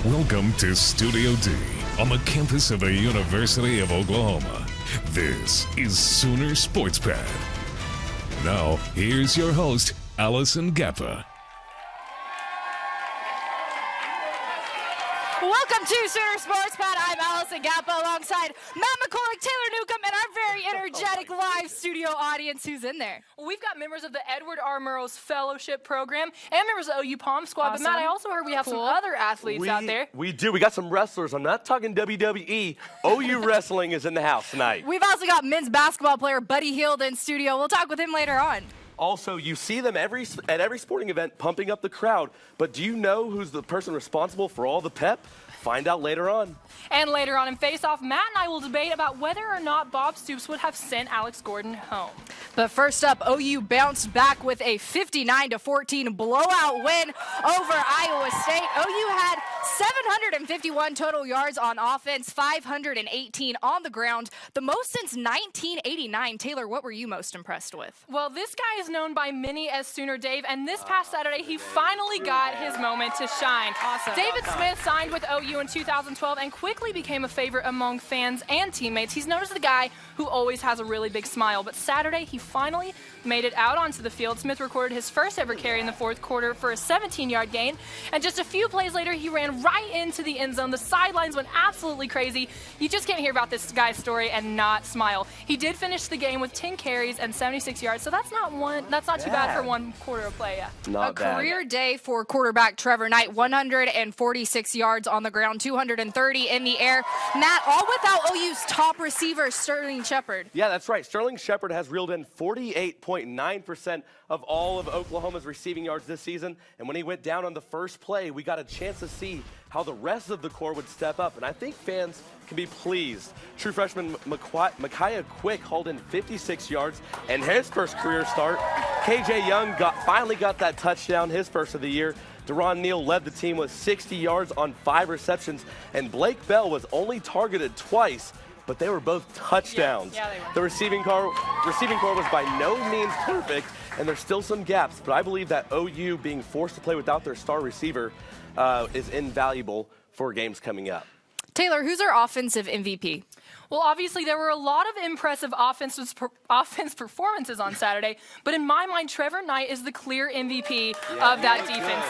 Welcome to Studio D on the campus of the University of Oklahoma. This is Sooner Sports Pad. Now, here's your host, Allison Gappa. Welcome to Sooner Sports Pad. I'm Allison Gappa alongside Matt McCulloch, Taylor Newcomb, and our very energetic live studio audience who's in there. We've got members of the Edward R. Murrow's Fellowship Program and members of OU Palm Squad. Awesome. But Matt, I also heard we have some other athletes out there. We do. We got some wrestlers. I'm not talking WWE. OU Wrestling is in the house tonight. We've also got men's basketball player Buddy Hield in studio. We'll talk with him later on. Also, you see them at every sporting event pumping up the crowd. But do you know who's the person responsible for all the pep? Find out later on. And later on in Face Off, Matt and I will debate about whether or not Bob Stoops would have sent Alex Gordon home. But first up, OU bounced back with a 59-14 blowout win over Iowa State. OU had 751 total yards on offense, 518 on the ground, the most since 1989. Taylor, what were you most impressed with? Well, this guy is known by many as Sooner Dave, and this past Saturday, he finally got his moment to shine. Awesome. David Smith signed with OU in 2012 and quickly became a favorite among fans and teammates. He's known as the guy who always has a really big smile, but Saturday, he finally made it out onto the field. Smith recorded his first ever carry in the fourth quarter for a 17-yard gain, and just a few plays later, he ran right into the end zone. The sidelines went absolutely crazy. You just can't hear about this guy's story and not smile. He did finish the game with 10 carries and 76 yards, so that's not too bad for one quarter of play. Not bad. Career day for quarterback Trevor Knight, 146 yards on the ground, 230 in the air. Matt, all without OU's top receiver, Sterling Shepard. Yeah, that's right. Sterling Shepard has reeled in 48.9% of all of Oklahoma's receiving yards this season. And when he went down on the first play, we got a chance to see how the rest of the core would step up. And I think fans can be pleased. True freshman Micaiah Quick hauled in 56 yards and his first career start. KJ Young finally got that touchdown, his first of the year. Deron Neal led the team with 60 yards on 5 receptions. And Blake Bell was only targeted twice, but they were both touchdowns. Yeah, they were. The receiving core was by no means perfect, and there's still some gaps, but I believe that OU being forced to play without their star receiver is invaluable for games coming up. Taylor, who's our offensive MVP? Well, obviously, there were a lot of impressive offense performances on Saturday, but in my mind, Trevor Knight is the clear MVP of that defense.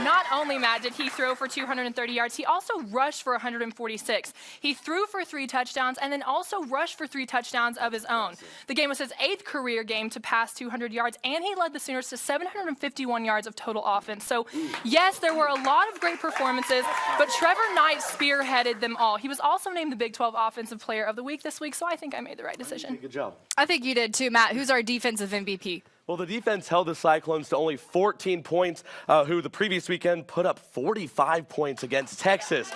Not only, Matt, did he throw for 230 yards, he also rushed for 146. He threw for 3 touchdowns and then also rushed for 3 touchdowns of his own. The game was his 8th career game to pass 200 yards, and he led the Sooners to 751 yards of total offense. So, yes, there were a lot of great performances, but Trevor Knight spearheaded them all. He was also named the Big 12 Offensive Player of the Week this week, so I think I made the right decision. Good job. I think you did too, Matt. Who's our defensive MVP? Well, the defense held the Cyclones to only 14 points, who the previous weekend put up 45 points against Texas.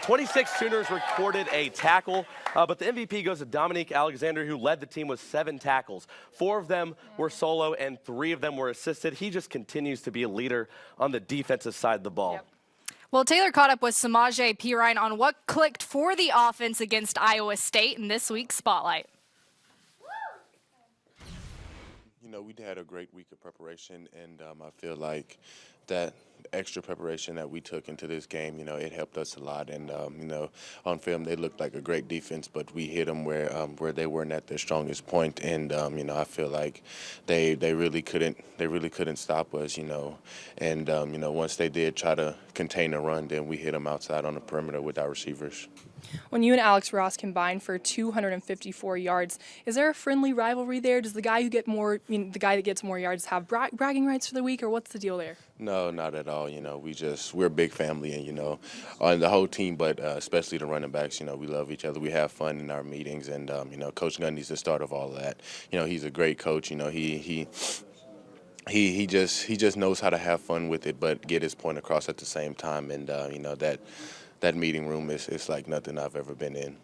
26 Sooners recorded a tackle, but the MVP goes to Dominique Alexander, who led the team with 7 tackles. 4 of them were solo and 3 of them were assisted. He just continues to be a leader on the defensive side of the ball. Yep. Well, Taylor caught up with Samaje Perine on what clicked for the offense against Iowa State in this week's Spotlight. You know, we had a great week of preparation, and I feel like that extra preparation that we took into this game, you know, it helped us a lot. And you know, on film they looked like a great defense, but we hit them where they weren't at their strongest point. And you know, I feel like they really couldn't stop us, you know. And you know, once they did try to contain the run, then we hit them outside on the perimeter with our receivers. When you and Alex Ross combined for 254 yards, is there a friendly rivalry there? Does the guy the guy that gets more yards have bragging rights for the week, or what's the deal there? No, not at all. You know, we're a big family, and you know, on the whole team, but especially the running backs. You know, we love each other. We have fun in our meetings, and you know, Coach Gundy's the start of all of that. You know, he's a great coach. You know, he just knows how to have fun with it, but get his point across at the same time. And you know, that meeting room is like nothing I've ever been in.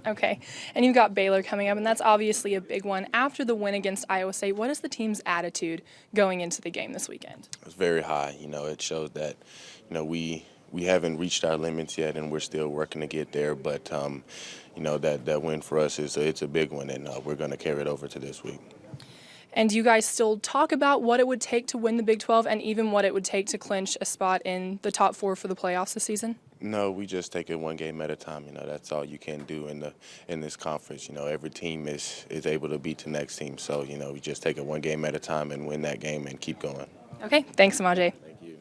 Okay, and you've got Baylor coming up, and that's obviously a big one. After the win against Iowa State, what is the team's attitude going into the game this weekend? It's very high. You know, it shows that, you know, we haven't reached our limits yet, and we're still working to get there. But you know, that win for us it's a big one, and we're going to carry it over to this week. And do you guys still talk about what it would take to win the Big 12 and even what it would take to clinch a spot in the top 4 for the playoffs this season? No, we just take it one game at a time. That's all you can do in this conference. Every team is able to beat the next team. So, we just take it one game at a time and win that game and keep going. Okay, thanks, Samaje. Thank you.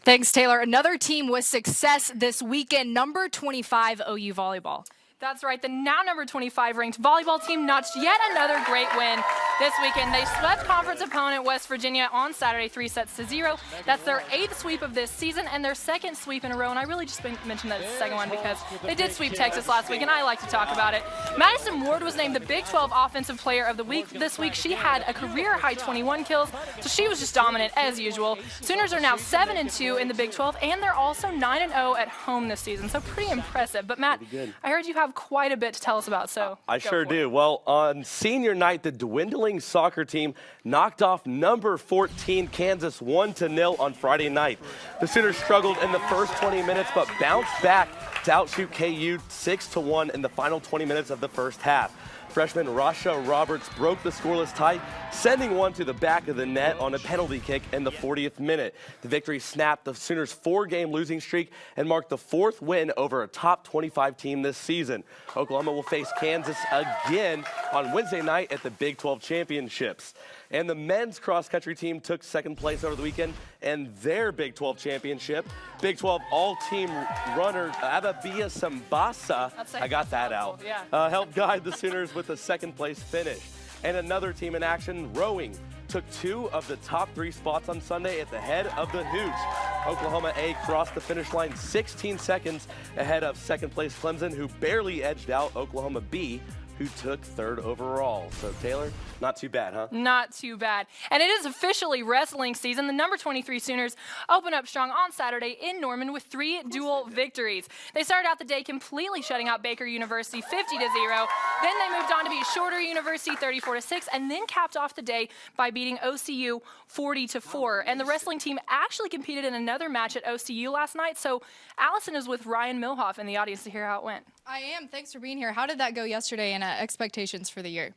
Thanks, Taylor. Another team with success this weekend, number 25 OU Volleyball. That's right. The now number 25 ranked volleyball team notched yet another great win this weekend. They swept conference opponent West Virginia on Saturday 3-0. That's their 8th sweep of this season and their 2nd sweep in a row. And I really just mentioned that second one because they did sweep Texas last week, and I like to talk about it. Madison Ward was named the Big 12 Offensive Player of the Week this week. She had a career-high 21 kills, so she was just dominant as usual. Sooners are now 7-2 in the Big 12, and they're also 9-0 at home this season, so pretty impressive. But Matt, I heard you have quite a bit to tell us about, so I sure do. Well, on senior night, the dwindling soccer team knocked off number 14 Kansas 1-0 on Friday night. The Sooners struggled in the first 20 minutes, but bounced back to outshoot KU 6-1 in the final 20 minutes of the first half. Freshman Rasha Roberts broke the scoreless tie, sending one to the back of the net on a penalty kick in the 40th minute. The victory snapped the Sooners' 4-game losing streak and marked the 4th win over a top 25 team this season. Oklahoma will face Kansas again on Wednesday night at the Big 12 Championships. And the men's cross-country team took 2nd place over the weekend in their Big 12 championship. Big 12 all-team runner Ababia Sambasa, I got that out, helped guide the Sooners with a 2nd place finish. And another team in action, rowing, took 2 of the top 3 spots on Sunday at the head of the Hooch. Oklahoma A crossed the finish line 16 seconds ahead of 2nd place Clemson, who barely edged out Oklahoma B, who took 3rd overall. So, Taylor, not too bad, huh? Not too bad. And it is officially wrestling season. The number 23 Sooners open up strong on Saturday in Norman with 3 dual victories. They started out the day completely shutting out Baker University 50-0. Then they moved on to beat Shorter University 34-6, and then capped off the day by beating OCU 40-4. And the wrestling team actually competed in another match at OCU last night. So Allison is with Ryan Milhoff in the audience to hear how it went. I am. Thanks for being here. How did that go yesterday and expectations for the year?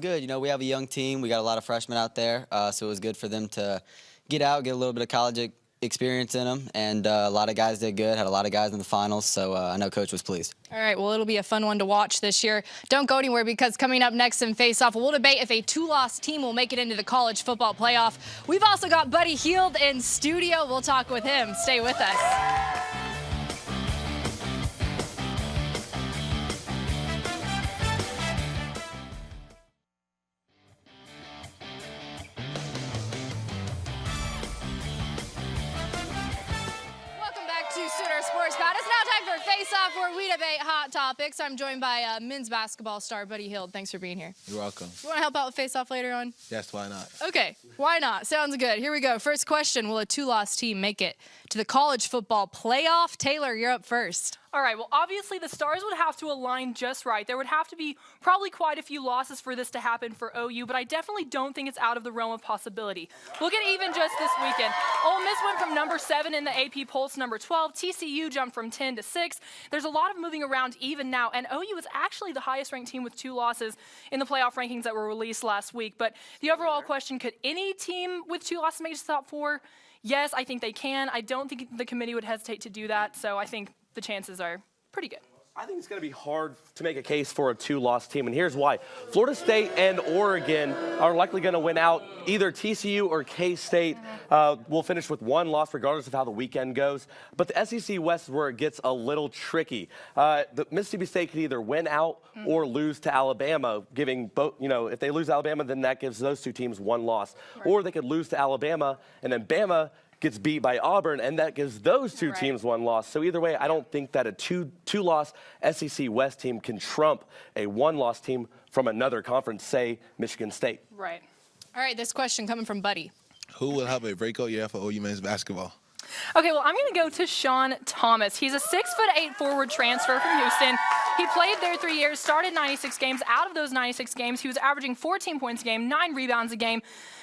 Good. We have a young team. We got a lot of freshmen out there, so it was good for them to get out, get a little bit of college experience in them, and a lot of guys did good, had a lot of guys in the finals, so I know Coach was pleased. All right, well, it'll be a fun one to watch this year. Don't go anywhere, because coming up next in Face Off, we'll debate if a 2-loss team will make it into the college football playoff. We've also got Buddy Hield in studio. We'll talk with him. Stay with us. It's now time for Face Off, where we debate hot topics. I'm joined by men's basketball star Buddy Hield. Thanks for being here. You're welcome. You want to help out with Face Off later on? Yes, why not? Okay, why not? Sounds good. Here we go. First question, will a 2-loss team make it to the college football playoff? Taylor, you're up first. All right, well, obviously the stars would have to align just right. There would have to be probably quite a few losses for this to happen for OU, but I definitely don't think it's out of the realm of possibility. Look at even just this weekend. Ole Miss went from number 7 in the AP poll to number 12. TCU jumped from 10 to 6. There's a lot of moving around even now, and OU is actually the highest ranked team with 2 losses in the playoff rankings that were released last week. But the overall question, could any team with 2 losses make it to the top 4? Yes, I think they can. I don't think the committee would hesitate to do that, so I think the chances are pretty good. I think it's going to be hard to make a case for a 2-loss team, and here's why. Florida State and Oregon are likely going to win out. Either TCU or K-State will finish with 1 loss regardless of how the weekend goes. But the SEC West is where it gets a little tricky. The Mississippi State could either win out or lose to Alabama, giving both, if they lose Alabama, then that gives those 2 teams 1 loss. Right. Or they could lose to Alabama, and then Bama gets beat by Auburn, and that gives those 2 teams 1 loss. So either way, I don't think that a two-loss SEC West team can trump a 1-loss team from another conference, say Michigan State. Right. All right, this question coming from Buddy. Who will have a breakout year for OU men's basketball? Okay, well, I'm going to go to Sean Thomas. He's a 6'8" forward transfer from Houston. He played there 3 years, started 96 games. Out of those 96 games, he was averaging 14 points a game, 9 rebounds a game.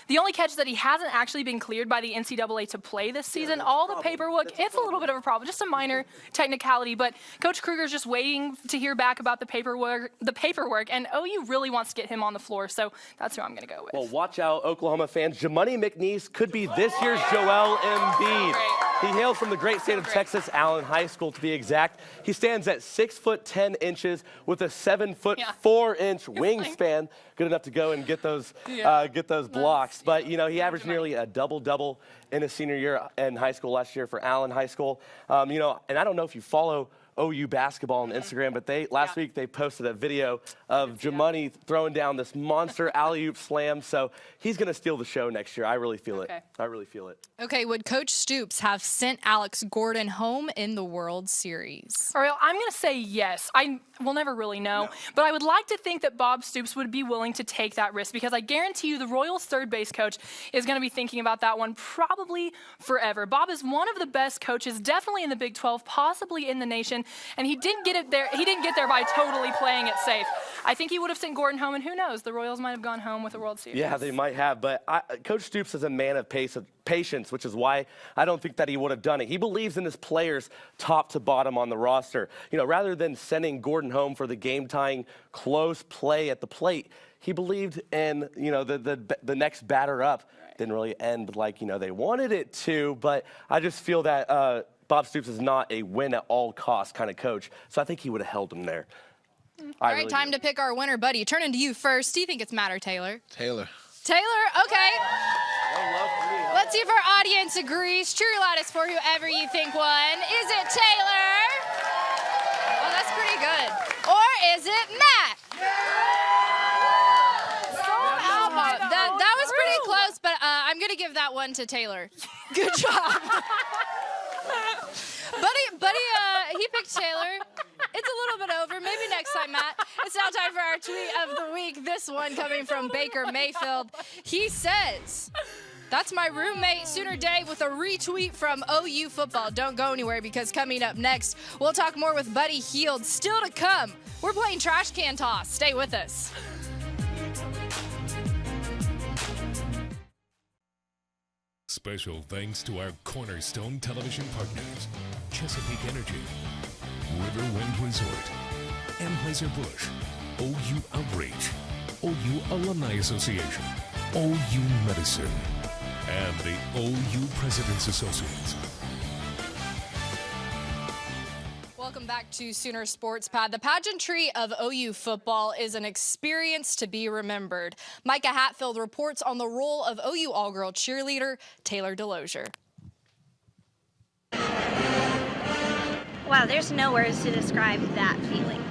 The only catch is that he hasn't actually been cleared by the NCAA to play this season. All the paperwork, it's a little bit of a problem, just a minor technicality, but Coach Kruger's just waiting to hear back about the paperwork, and OU really wants to get him on the floor, so that's who I'm going to go with. Well, watch out, Oklahoma fans. Jamuni McNeese could be this year's Joel Embiid. He hails from the great state of Texas, Allen High School to be exact. He stands at 6'10" with a 7'4" wingspan, good enough to go and get those blocks. But you know, he averaged nearly a double-double in his senior year in high school last year for Allen High School. You know, and I don't know if you follow OU basketball on Instagram, but last week they posted a video of Jamuni throwing down this monster alley-oop slam. So he's going to steal the show next year. I really feel it. I really feel it. Okay, would Coach Stoops have sent Alex Gordon home in the World Series? Ariel, I'm going to say yes. We'll never really know, but I would like to think that Bob Stoops would be willing to take that risk, because I guarantee you the Royals third base coach is going to be thinking about that one probably forever. Bob is one of the best coaches, definitely in the Big 12, possibly in the nation, and he didn't get there by totally playing it safe. I think he would have sent Gordon home, and who knows, the Royals might have gone home with a World Series. Yeah, they might have, but Coach Stoops is a man of patience, which is why I don't think that he would have done it. He believes in his players top to bottom on the roster. You know, rather than sending Gordon home for the game-tying close play at the plate, he believed in, you know, the next batter up. Didn't really end like, you know, they wanted it to, but I just feel that Bob Stoops is not a win-at-all-cost kind of coach, so I think he would have held him there. All right, time to pick our winner, buddy. Turning to you first. Do you think it's Matt or Taylor? Taylor. Taylor, okay. Let's see if our audience agrees. Cheer your loudest for whoever you think won. Is it Taylor? Oh, that's pretty good. Or is it Matt? That was pretty close, but I'm going to give that one to Taylor. Good job. Buddy, he picked Taylor. It's a little bit over. Maybe next time, Matt. It's now time for our tweet of the week. This one coming from Baker Mayfield. He says, "That's my roommate, Sooner Day," with a retweet from OU football. Don't go anywhere, because coming up next, we'll talk more with Buddy Hield. Still to come, we're playing Trash Can Toss. Stay with us. Special thanks to our Cornerstone Television partners, Chesapeake Energy, Riverwind Resort, Anheuser-Busch, OU Outreach, OU Alumni Association, OU Medicine, and the OU President's Associates. Welcome back to Sooner Sports Pad. The pageantry of OU football is an experience to be remembered. Micah Hatfield reports on the role of OU all-girl cheerleader Taylor DeLozier. Wow, there's no words to describe that feeling.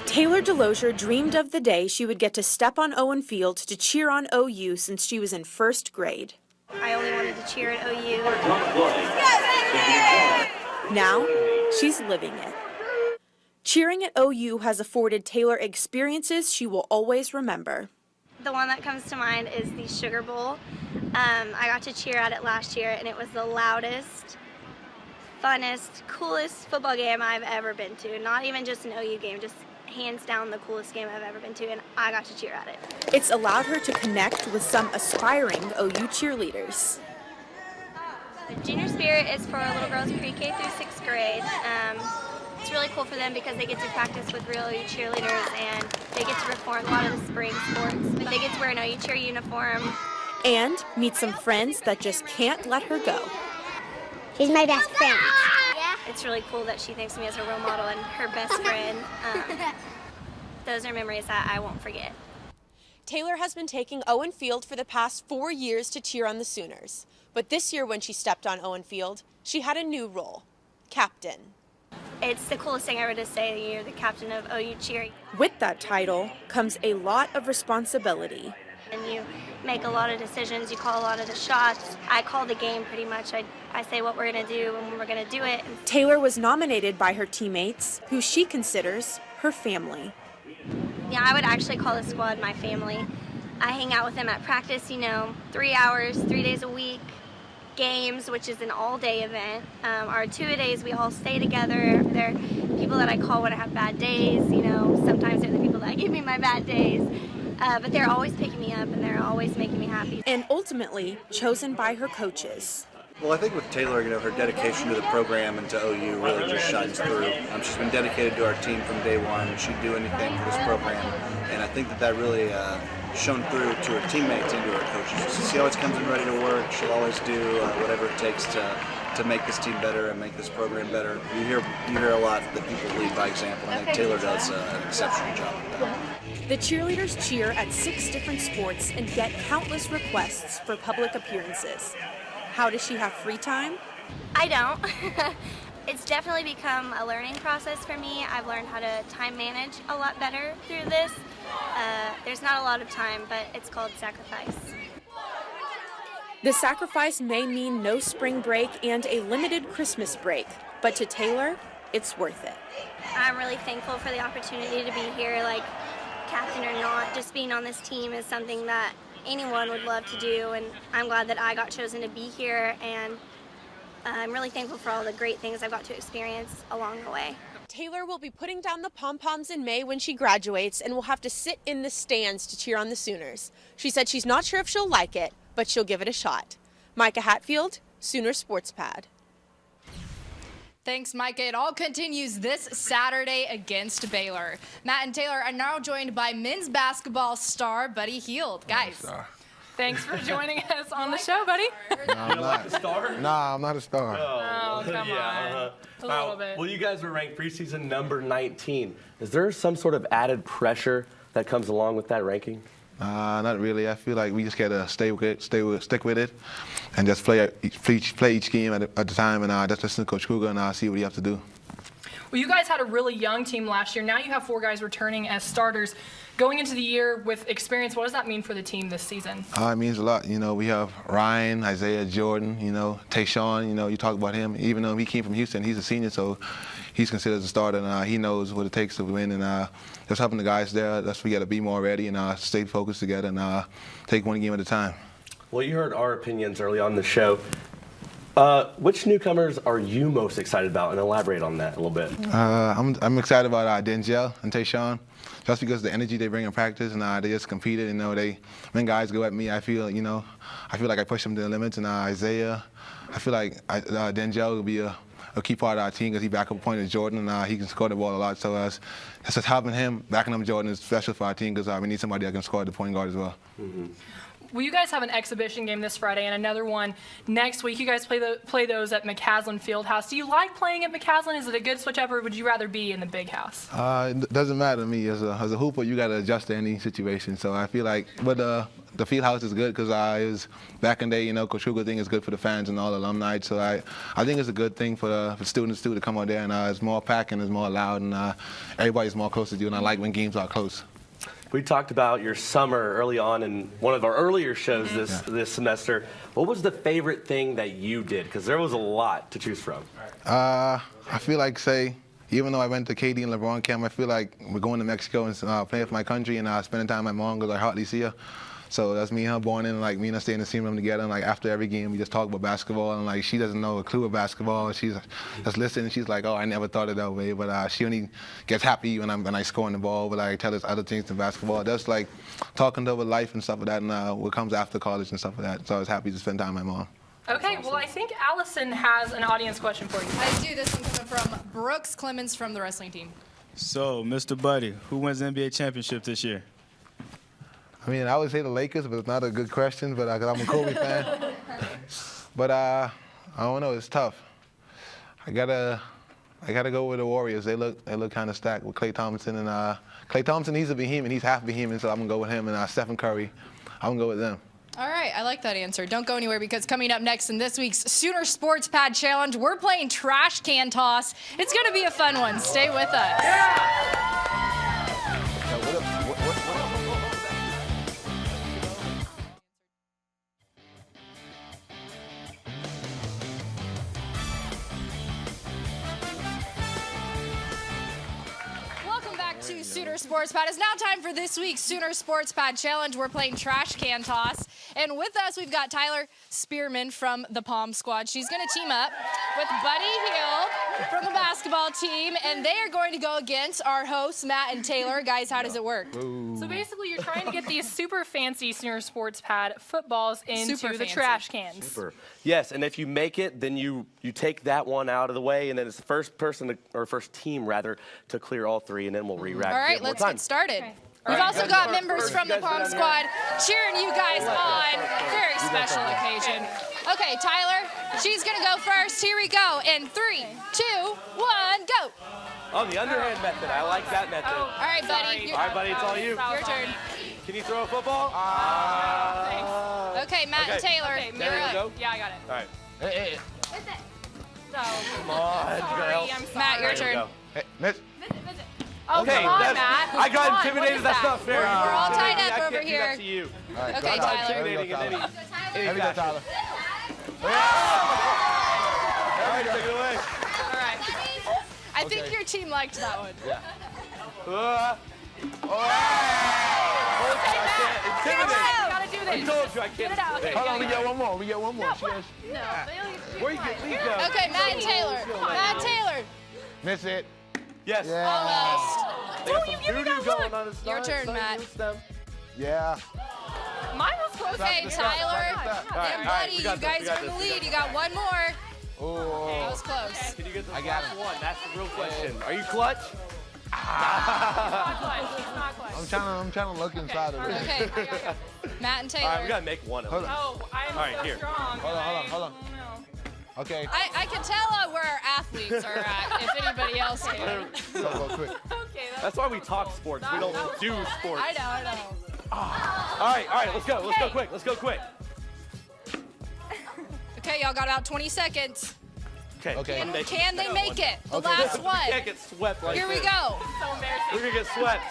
Taylor DeLozier dreamed of the day she would get to step on Owen Field to cheer on OU since she was in first grade. I only wanted to cheer at OU. Now, she's living it. Cheering at OU has afforded Taylor experiences she will always remember. The one that comes to mind is the Sugar Bowl. I got to cheer at it last year, and it was the loudest, funnest, coolest football game I've ever been to. Not even just an OU game, just hands down the coolest game I've ever been to, and I got to cheer at it. It's allowed her to connect with some aspiring OU cheerleaders. The Junior Spirit is for little girls pre-K through 6th grade. It's really cool for them because they get to practice with real OU cheerleaders, and they get to perform a lot of the spring sports. They get to wear an OU cheer uniform. And meet some friends that just can't let her go. She's my best friend. It's really cool that she thinks of me as her role model and her best friend. Those are memories that I won't forget. Taylor has been taking Owen Field for the past 4 years to cheer on the Sooners. But this year when she stepped on Owen Field, she had a new role, captain. It's the coolest thing ever to say that you're the captain of OU cheer. With that title comes a lot of responsibility. And you make a lot of decisions, you call a lot of the shots. I call the game pretty much. I say what we're going to do and when we're going to do it. Taylor was nominated by her teammates, who she considers her family. Yeah, I would actually call the squad my family. I hang out with them at practice, 3 hours, 3 days a week. Games, which is an all-day event. Our two-a-days, we all stay together. They're people that I call when I have bad days. You know, sometimes they're the people that give me my bad days. But they're always picking me up and they're always making me happy. And ultimately chosen by her coaches. Well, I think with Taylor, you know, her dedication to the program and to OU really just shines through. She's been dedicated to our team from day one. She'd do anything for this program, and I think that really shone through to her teammates and to her coaches. She always comes in ready to work. She'll always do whatever it takes to make this team better and make this program better. You hear a lot that people lead by example, and I think Taylor does an exceptional job with that. The cheerleaders cheer at 6 different sports and get countless requests for public appearances. How does she have free time? I don't. It's definitely become a learning process for me. I've learned how to time manage a lot better through this. There's not a lot of time, but it's called sacrifice. The sacrifice may mean no spring break and a limited Christmas break, but to Taylor, it's worth it. I'm really thankful for the opportunity to be here, like captain or not. Just being on this team is something that anyone would love to do, and I'm glad that I got chosen to be here, and I'm really thankful for all the great things I've got to experience along the way. Taylor will be putting down the pom-poms in May when she graduates and will have to sit in the stands to cheer on the Sooners. She said she's not sure if she'll like it, but she'll give it a shot. Micah Hatfield, Sooner Sports Pad. Thanks, Micah. It all continues this Saturday against Baylor. Matt and Taylor are now joined by men's basketball star Buddy Hield. Guys, Thanks for joining us on the show, buddy. I'm not a star? Nah, I'm not a star. Oh, come on. A little bit. Well, you guys were ranked preseason number 19. Is there some sort of added pressure that comes along with that ranking? Not really. I feel like we just gotta stick with it, and just play each game at a time, and just listen to Coach Kruger and see what he has to do. Well, you guys had a really young team last year. Now you have 4 guys returning as starters. Going into the year with experience, what does that mean for the team this season? It means a lot. You know, we have Ryan, Isaiah, Jordan, you know, Tayshawn, you know, you talk about him. Even though he came from Houston, he's a senior, so he's considered a starter, and he knows what it takes to win. And just helping the guys there, we got to be more ready and stay focused together and take one game at a time. Well, you heard our opinions early on the show. Which newcomers are you most excited about? And elaborate on that a little bit. I'm excited about Denzel and Tayshawn, just because of the energy they bring in practice, and they just competed. You know, when guys go at me, I feel like I push them to the limits. And Isaiah, I feel like Denzel will be a key part of our team because he back up point of Jordan, and he can score the ball a lot. So just helping him, backing up Jordan is special for our team because we need somebody that can score at the point guard as well. Mm-hmm. Well, you guys have an exhibition game this Friday and another one next week. You guys play those at McCaslin Fieldhouse. Do you like playing at McCaslin? Is it a good switch up, or would you rather be in the big house? It doesn't matter to me. As a hooper, you got to adjust to any situation. So I feel like, but the Fieldhouse is good because it was back in the day, you know, Coach Kruger thing is good for the fans and all the alumni. So I think it's a good thing for students too to come out there, and it's more packed and it's more loud, and everybody's more close to you. And I like when games are close. We talked about your summer early on in one of our earlier shows this semester. What was the favorite thing that you did? Because there was a lot to choose from. I feel like, even though I went to KD and LeBron camp, I feel like we're going to Mexico and playing for my country and spending time with my mom because I hardly see her. So that's me and her born in, me and her stay in the same room together. And after every game, we just talk about basketball. And she doesn't know a clue of basketball. She's just listening. She's like, oh, I never thought it that way. But she only gets happy when I score the ball. But I tell us other things than basketball. Just talking to her life and stuff like that, and what comes after college and stuff like that. So I was happy to spend time with my mom. Okay, well, I think Allison has an audience question for you. I do. This one coming from Brooks Clemens from the wrestling team. So, Mr. Buddy, who wins the NBA championship this year? I mean, I would say the Lakers, but it's not a good question, but because I'm a Kobe fan. But I don't know. It's tough. I gotta go with the Warriors. They look kind of stacked with Klay Thompson, and Klay Thompson, he's a behemoth. He's half behemoth, so I'm gonna go with him. And Stephen Curry, I'm gonna go with them. All right, I like that answer. Don't go anywhere because coming up next in this week's Sooner Sports Pad Challenge, we're playing trash can toss. It's gonna be a fun one. Stay with us. Yeah. To Sooner Sports Pad. It's now time for this week's Sooner Sports Pad Challenge. We're playing trash can toss. And with us, we've got Tyler Spearman from the Palm Squad. She's going to team up with Buddy Hield from the basketball team, and they are going to go against our hosts, Matt and Taylor. Guys, how does it work? So basically, you're trying to get these super fancy Sooner Sports Pad footballs into Super the fancy. trash cans. Super. Yes, and if you make it, then you take that one out of the way, and then it's the first person to, or first team rather, to clear all three, and then we'll re-rack. All right, let's get started. We've also got members from the Palm Squad cheering you guys on. Very special occasion. Okay, Tyler, she's gonna go first. Here we go. In 3, 2, 1, go. Oh, the underhand method. I like that method. All right, buddy. All right, buddy, it's all you. Your turn. Can you throw a football? Okay, Matt and Taylor. Okay, You're There you up. go. Yeah, I got it. All right. Hey. So, Come on. sorry, I'm sorry. Matt, your There you turn. go. Hey, miss. Visit. Oh, Okay, come on, that's, Matt. I got Come on, intimidated. what That's is not that? fair. We're all tied I up can't over do here. that to you. All right, Okay, I'm not Tyler. intimidating in any Here we go, fashion. Tyler. All right, take it away. All right. I think your team liked that one. Intimidate. You gotta do I this. told you I Get can't. it out. Okay, Hold on, we yeah, get one more. We get one more. Where you get these go? Okay, Matt and Taylor. Matt and Taylor. Miss it. Yes. Almost. They got some doo-doo going on his Your side, turn, so Matt. use them. Yeah. Mine was close. Okay, Tyler All and right, Buddy, we you got this, guys we got are in the this, we lead. got You got one more. That Oh. was close. Can you get this I got last it. one? That's the real question. Are you clutch? Not close. I'm trying to look inside of it. Okay, Matt and All right, we Taylor. gotta make one of them. Oh, I'm All right, so here. strong. Hold on. Okay. I can tell where our athletes are at, if anybody else can. Go quick. Okay, That's why we talk sports. We don't do sports. I know. All right, let's go. Let's go quick. Let's go quick. Okay, y'all got about 20 seconds. Okay. Okay. Can they make it? The Okay. last We one. can't get swept like Here we this. go. so embarrassing. We're gonna get swept.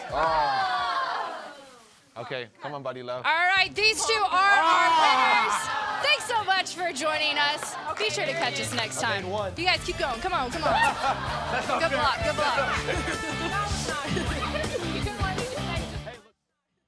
Okay. Come on, buddy, love. All right, these two are our winners. Thanks so much for joining us. Be sure to catch us next time. made one. You guys keep going. Come on. That's not Good fair. luck.